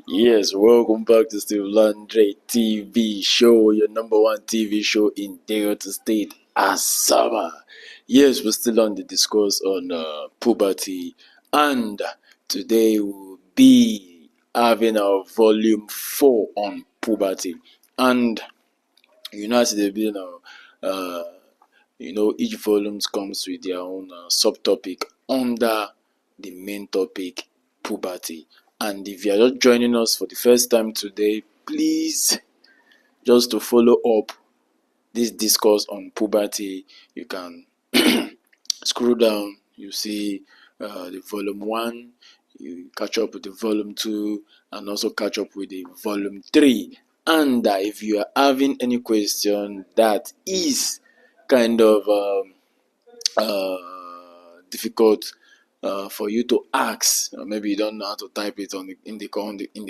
Yes, welcome back to Steve Landry TV show, your number one TV show in Delta State, Asaba. Yes, we're still on the discourse on puberty, and today we'll be having our volume 4 on puberty. And as they've been now, each volume comes with their own subtopic under the main topic, puberty. And if you are just joining us for the first time today, please just to follow up this discourse on puberty, you can scroll down, you see the volume 1, you catch up with the volume 2, and also catch up with the volume 3. And if you are having any question that is kind of difficult for you to ask, or maybe you don't know how to type it in the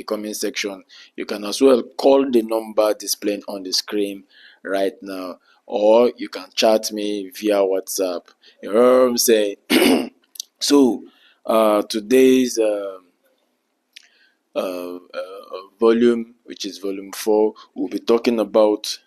comment section, you can as well call the number displayed on the screen right now, or you can chat me via WhatsApp. You know what I'm saying? So today's volume, which is volume 4, we'll be talking about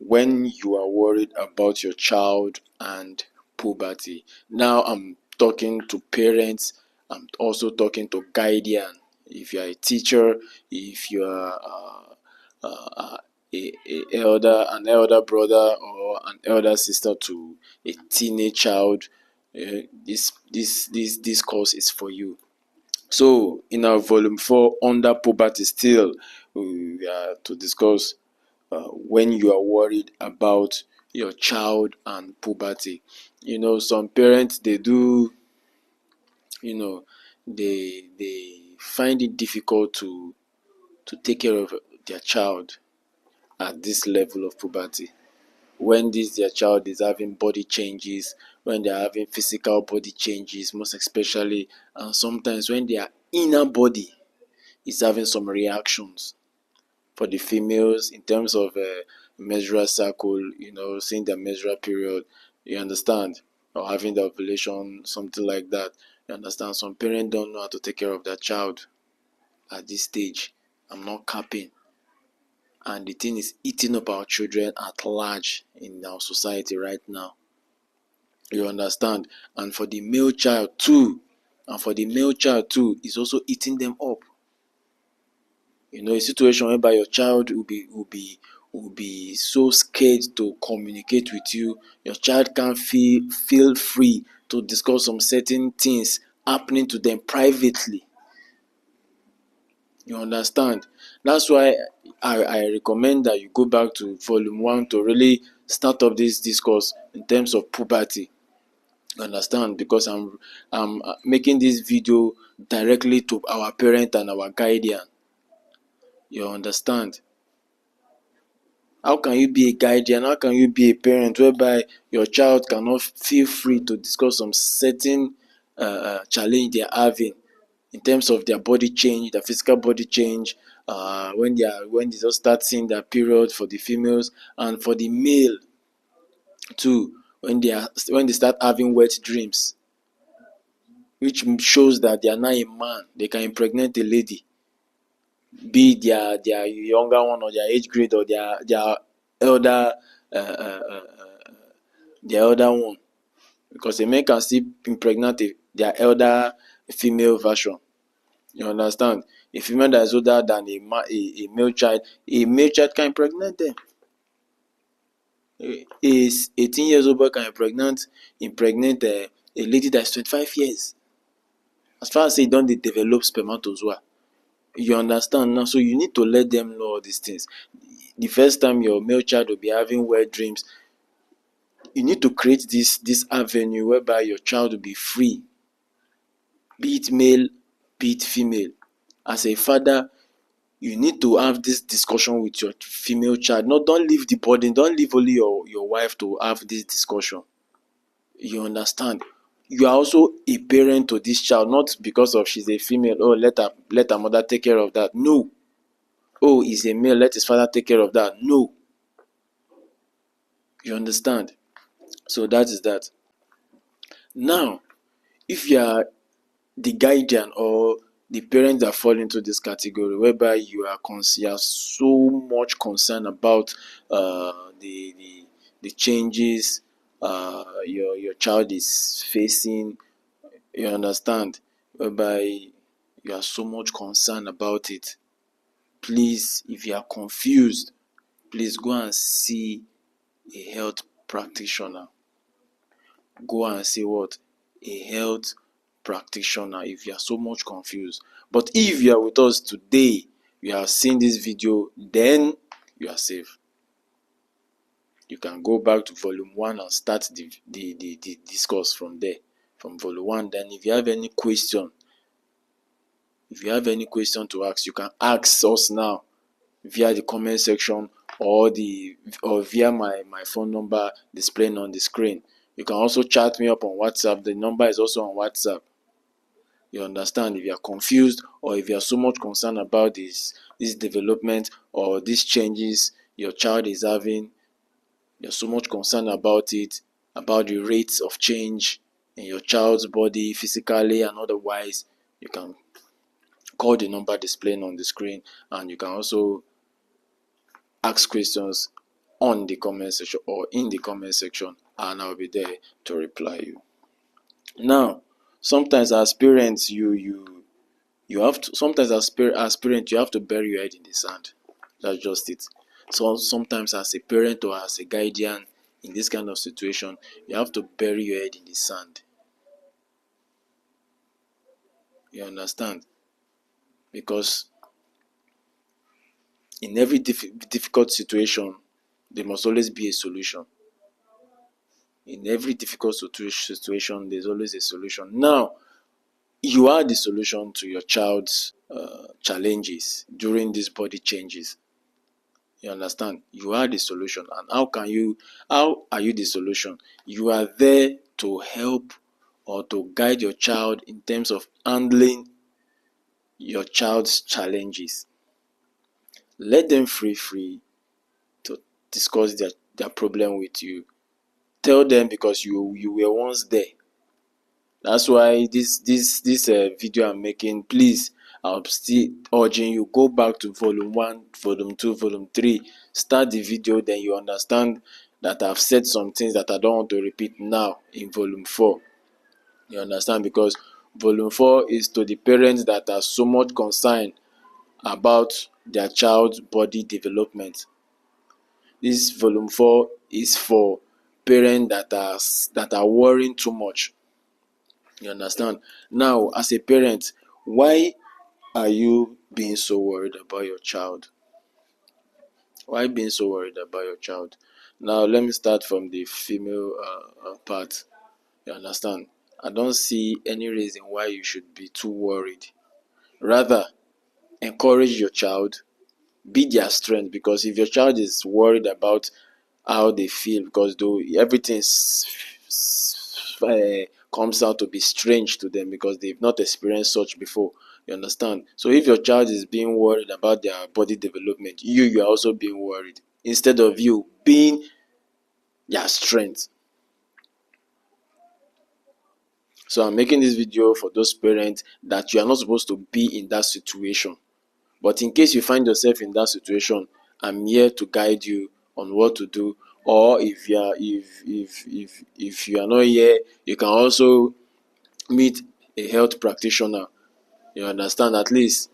when you are worried about your child and puberty. Now I'm talking to parents, I'm also talking to guardian. If you are a teacher, if you are an elder brother or an elder sister to a teenage child, this course is for you. So in our volume 4 under puberty, still we are to discuss when you are worried about your child and puberty. Some parents, they do, they find it difficult to take care of their child at this level of puberty, when their child is having body changes, when they are having physical body changes most especially, and sometimes when their inner body is having some reactions. For the females, in terms of menstrual cycle, seeing their menstrual period, you understand, or having the ovulation, something like that, you understand. Some parents don't know how to take care of their child at this stage. I'm not capping. And the thing is eating up our children at large in our society right now. You understand? And for the male child too, it's also eating them up. A situation whereby your child will be so scared to communicate with you. Your child can't feel free to discuss some certain things happening to them privately. You understand? That's why I recommend that you go back to volume 1 to really start up this discourse in terms of puberty. You understand? Because I'm making this video directly to our parent and our guardian. You understand? How can you be a guardian? How can you be a parent whereby your child cannot feel free to discuss some certain challenge they are having in terms of their body change, their physical body change, when they just start seeing their period for the females, and for the male too, when they start having wet dreams, which shows that they are now a man. They can impregnate a lady, be their younger one or their age grade or their elder uh, uh, uh, their elder one, because a man can still impregnate their elder female version. You understand? A female that is older than a male child can impregnate them. A 18 years old boy can impregnate a lady that is 25 years, as far as they don't develop spermatozoa. You understand now? So you need to let them know all these things. The first time your male child will be having wet dreams, you need to create this avenue whereby your child will be free, be it male, be it female. As a father, you need to have this discussion with your female child. No, don't leave the burden, don't leave only your wife to have this discussion. You understand? You are also a parent to this child, not because of she's a female, oh, let her mother take care of that. No. Oh, he's a male, let his father take care of that. No. You understand? So that is that. Now, if you are the guardian or the parents that fall into this category, whereby you are so much concerned about the changes your child is facing, you understand, whereby you are so much concerned about it. Please, if you are confused, please go and see a health practitioner. Go and see what? A health practitioner if you are so much confused. But if you are with us today, you have seen this video, then you are safe. You can go back to volume 1 and start the discourse from there, from volume 1. Then if you have any question, to ask, you can ask us now via the comment section, or via my phone number displaying on the screen. You can also chat me up on WhatsApp. The number is also on WhatsApp. You understand? If you are confused, or if you are so much concerned about this development or these changes your child is having, you're so much concerned about it, about the rates of change in your child's body, physically and otherwise, you can call the number displaying on the screen, and you can also ask questions on the comment section or in the comment section, and I'll be there to reply you. Now, sometimes as parents, you have to, sometimes as parent, you have to bury your head in the sand. That's just it. So sometimes as a parent or as a guardian in this kind of situation, you have to bury your head in the sand. You understand? Because in every difficult situation, there must always be a solution. In every difficult situation, there's always a solution. Now, you are the solution to your child's challenges during these body changes. You understand? You are the solution. And how are you the solution? You are there to help or to guide your child in terms of handling your child's challenges. Let them free to discuss their problem with you. Tell them, because you were once there. That's why this video I'm making, please, I'm still urging you, go back to volume 1, volume 2, volume 3, start the video, then you understand that I've said some things that I don't want to repeat now in volume 4. You understand? Because volume 4 is to the parents that are so much concerned about their child's body development. This volume 4 is for parents that are worrying too much. You understand? Now, as a parent, why are you being so worried about your child? Why being so worried about your child? Now, let me start from the female part. You understand? I don't see any reason why you should be too worried. Rather, encourage your child, be their strength. Because if your child is worried about how they feel, because though everything comes out to be strange to them, because they've not experienced such before. You understand? So if your child is being worried about their body development, you are also being worried, instead of you being their strength. So I'm making this video for those parents that you are not supposed to be in that situation. But in case you find yourself in that situation, I'm here to guide you on what to do. Or if you are if you are not here, you can also meet a health practitioner. You understand? At least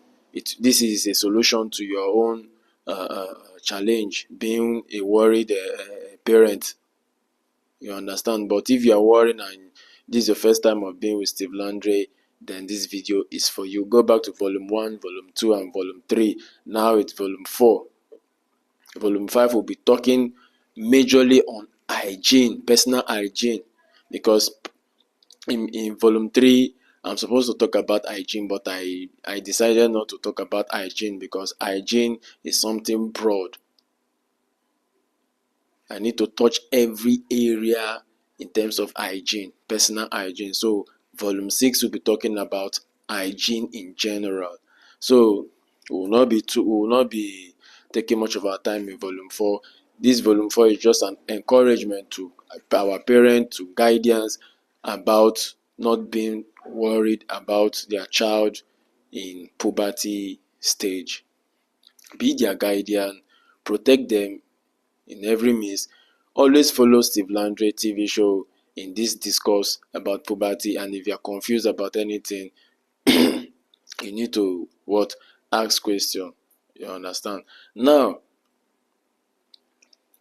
this is a solution to your own challenge, being a worried parent. You understand? But if you are worried and this is your first time of being with Steve Landry, then this video is for you. Go back to volume 1, volume 2, and volume 3. Now it's volume 4. Volume 5 will be talking majorly on hygiene, personal hygiene, because in volume 3 I'm supposed to talk about hygiene, but I decided not to talk about hygiene because hygiene is something broad. I need to touch every area in terms of hygiene, personal hygiene. So volume 6 will be talking about hygiene in general. So we will not be taking much of our time in volume 4. This volume 4 is just an encouragement to our parents, to guardians, about not being worried about their child in puberty stage. Be their guardian, protect them in every means. Always follow Steve Landry TV show in this discourse about puberty, and if you are confused about anything, you need to what? Ask question. You understand? Now,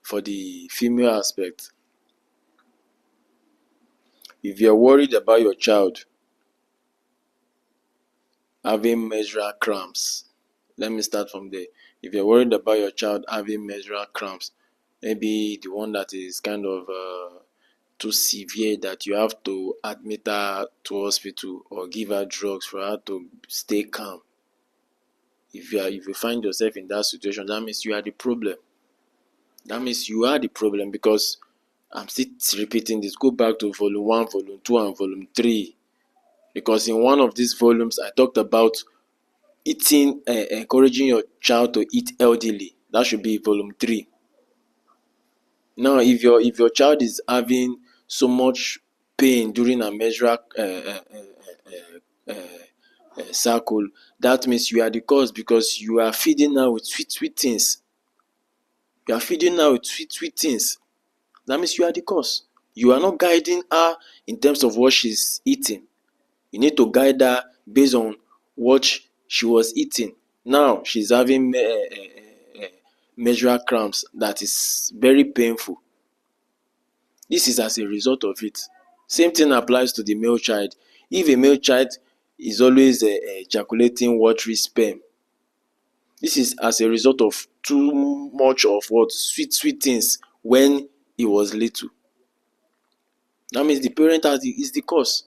for the female aspect, if you're worried about your child having menstrual cramps, let me start from there. If you're worried about your child having menstrual cramps, maybe the one that is kind of too severe that you have to admit her to hospital or give her drugs for her to stay calm. If you find yourself in that situation, that means you are the problem. That means you are the problem, because I'm still repeating this. Go back to volume 1, volume 2, and volume 3. Because in one of these volumes, I talked about eating, encouraging your child to eat healthily. That should be volume 3. Now, if your child is having so much pain during a menstrual cycle, that means you are the cause, because you are feeding her with sweet things. You are feeding her with sweet things. That means you are the cause. You are not guiding her in terms of what she's eating. You need to guide her based on what she was eating. Now she's having menstrual cramps that is very painful. This is as a result of it. Same thing applies to the male child. If a male child is always ejaculating watery sperm, this is as a result of too much of what? Sweet things when he was little. That means the parent is the cause.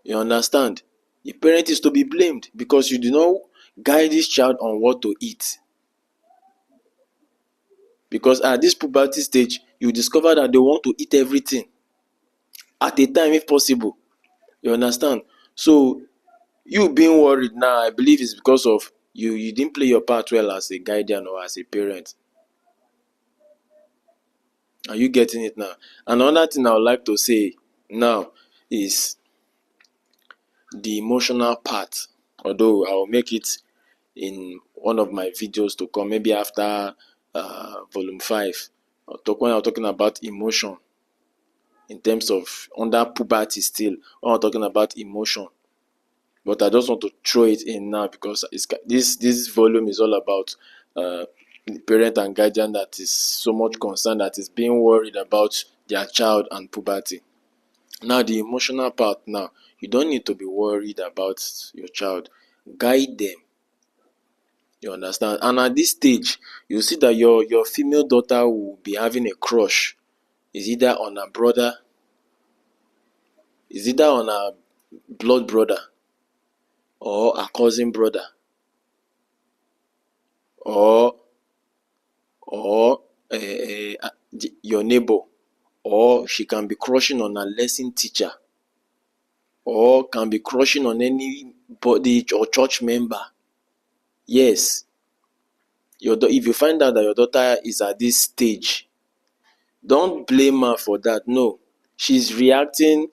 You understand? The parent is to be blamed, because you do not guide this child on what to eat. Because at this puberty stage, you discover that they want to eat everything at a time if possible. You understand? So you being worried now, I believe is because of you didn't play your part well as a guardian or as a parent. Are you getting it now? Another thing I would like to say now is the emotional part. Although I will make it in one of my videos to come, maybe after volume 5. When I'm talking about emotion, in terms of under puberty still, when I'm talking about emotion. But I just want to throw it in now, because this volume is all about the parent and guardian that is so much concerned, that is being worried about their child and puberty. Now the emotional part, now you don't need to be worried about your child. Guide them. You understand? And at this stage, you see that your female daughter will be having a crush. Is either on her brother, is either on her blood brother, or her cousin brother, or your neighbor, or she can be crushing on a lesson teacher, or can be crushing on anybody or church member. Yes, if you find out that your daughter is at this stage, don't blame her for that. No, she's reacting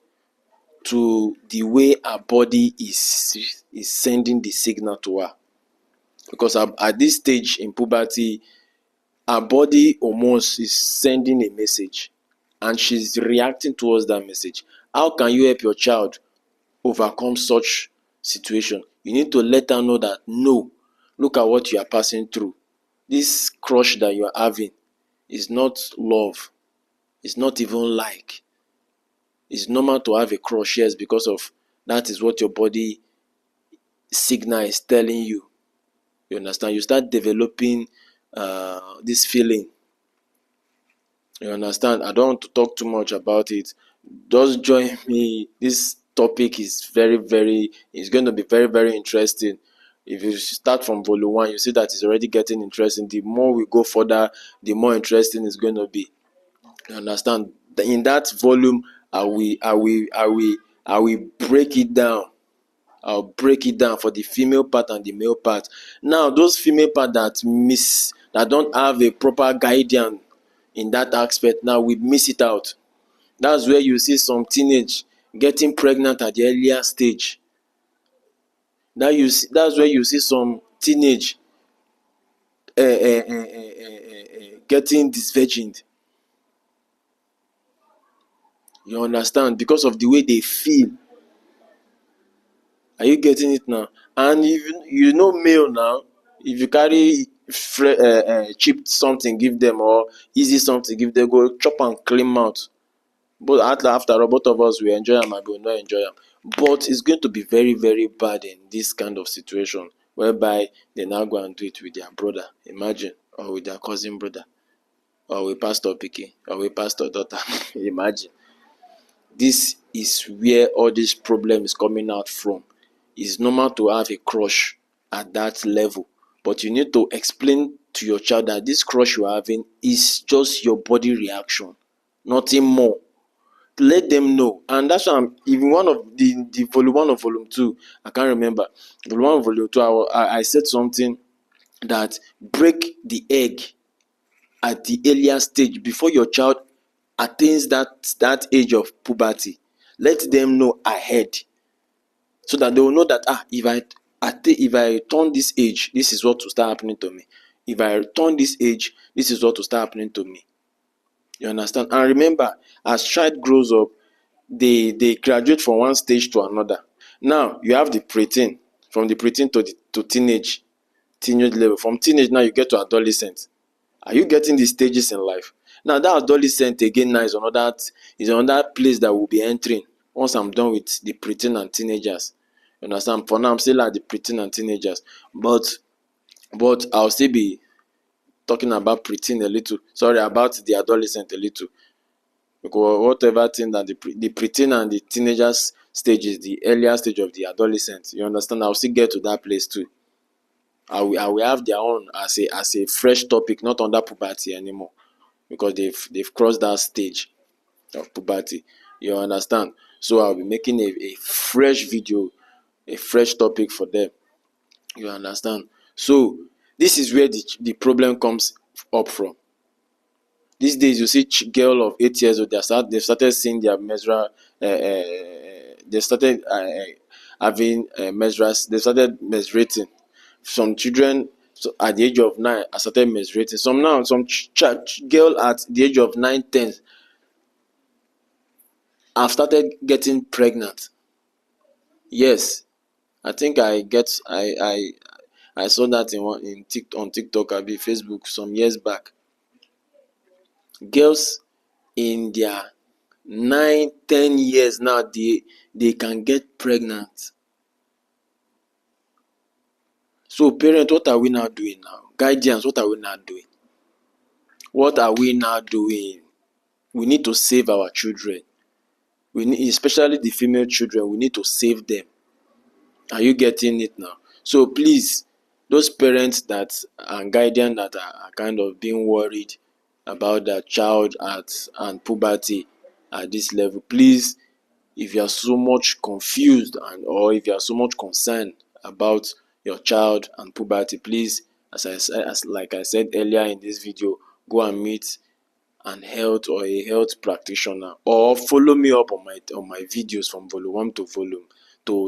to the way her body is sending the signal to her. Because at this stage in puberty, her body hormones is sending a message, and she's reacting towards that message. How can you help your child overcome such situation? You need to let her know that, no, look at what you are passing through. This crush that you are having is not love. It's not even like. It's normal to have a crush, yes, because of that is what your body signal is telling you. You understand? You start developing this feeling. You understand? I don't want to talk too much about it. Just join me. This topic is it's going to be very, very interesting. If you start from volume 1, you see that it's already getting interesting. The more we go further, the more interesting it's going to be. You understand? In that volume, I will break it down. I'll break it down for the female part and the male part. Now, those female part that don't have a proper guardian in that aspect, now we miss it out. That's where you see some teenage getting pregnant at the earlier stage. That's where you see some teenage getting disvirgined. You understand? Because of the way they feel. Are you getting it now? And if you know male now, if you carry cheap something give them, or easy something give them, go chop and clean mouth. But after all, both of us will enjoy them and we will not enjoy them. But it's going to be very, very bad in this kind of situation whereby they now go and do it with their brother. Imagine, or with their cousin brother, or with pastor pikin, or with pastor daughter. Imagine. This is where all this problem is coming out from. It's normal to have a crush at that level, but you need to explain to your child that this crush you're having is just your body reaction, nothing more. Let them know. And that's why I'm even one of the volume 1 or volume 2, I can't remember, volume 1 or volume 2, I said something that break the egg at the earlier stage before your child attains that age of puberty. Let them know ahead, so that they will know that if I turn this age, this is what will start happening to me. If I turn this age, this is what will start happening to me. You understand? And remember, as child grows up, they graduate from one stage to another. Now you have the preteen, from the preteen to teenage level. From teenage now you get to adolescent. Are you getting the stages in life? Now that adolescent again now is another place that we'll be entering once I'm done with the preteen and teenagers. You understand? For now I'm still at the preteen and teenagers, but I'll still be talking about preteen a little. Sorry, about the adolescent a little. Because whatever thing that the preteen and the teenagers stage is the earlier stage of the adolescent. You understand? I'll still get to that place too. I will have their own as a fresh topic, not under puberty anymore, because they've crossed that stage of puberty. You understand? So I'll be making a fresh video, a fresh topic for them. You understand? So this is where the problem comes up from. These days you see girl of 8 years old, they've started seeing their menstrual they started having menstruals, they started menstruating. Some children, so at the age of 9 I started menstruating. Some girl at the age of 9, 10 have started getting pregnant. Yes, I think I saw that on TikTok, I be Facebook some years back. Girls in their 9, 10 years now, they can get pregnant. So parents, what are we now doing now? Guardians, what are we now doing? What are we now doing? We need to save our children. We need, especially the female children, we need to save them. Are you getting it now? So please, those parents that and guardians that are kind of being worried about their child and puberty at this level, please, if you are so much confused or if you are so much concerned about your child and puberty, please, like I said earlier in this video, go and meet an health or a health practitioner, or follow me up on my videos from volume 1 to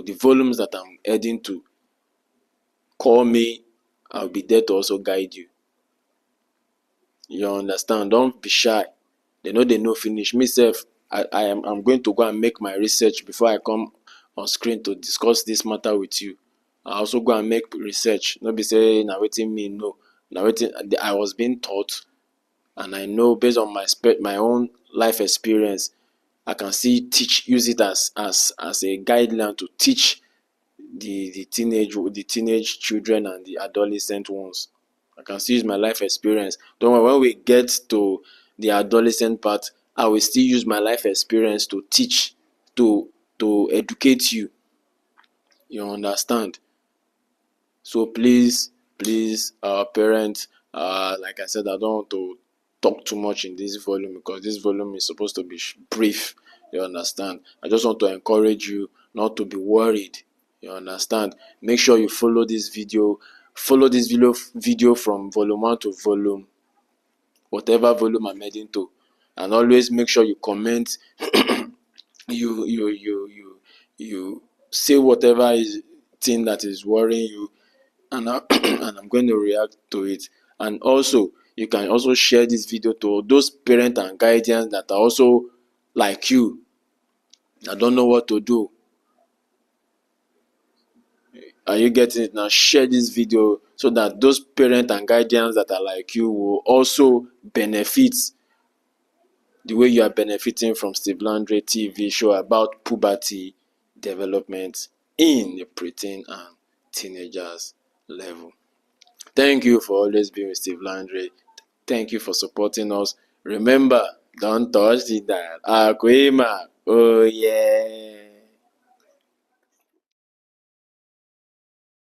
the volumes that I'm heading to. Call me, I'll be there to also guide you. You understand? Don't be shy. They know finish. Me sef, I'm going to go and make my research before I come on screen to discuss this matter with you. I also go and make research. No be say na wetin me know. Na wetin I was being taught, and I know based on my own life experience, I can still use it as a guideline to teach the teenage children and the adolescent ones. I can still use my life experience. Don't worry, when we get to the adolescent part, I will still use my life experience to teach, to educate you. You understand? So please, parents, like I said, I don't want to talk too much in this volume because this volume is supposed to be brief. You understand? I just want to encourage you not to be worried. You understand? Make sure you follow this video. Follow this video from volume 1 to volume, whatever volume I'm heading to, and always make sure you comment. you say whatever is thing that is worrying you, and and I'm going to react to it. And also, you can also share this video to those parents and guardians that are also like you. I don't know what to do. Are you getting it now? Share this video so that those parents and guardians that are like you will also benefit the way you are benefiting from Steve Landry TV show about puberty development in the preteen and teenagers level. Thank you for always being with Steve Landry. Thank you for supporting us. Remember, don't touch the dial. Aquima. Oh yeah.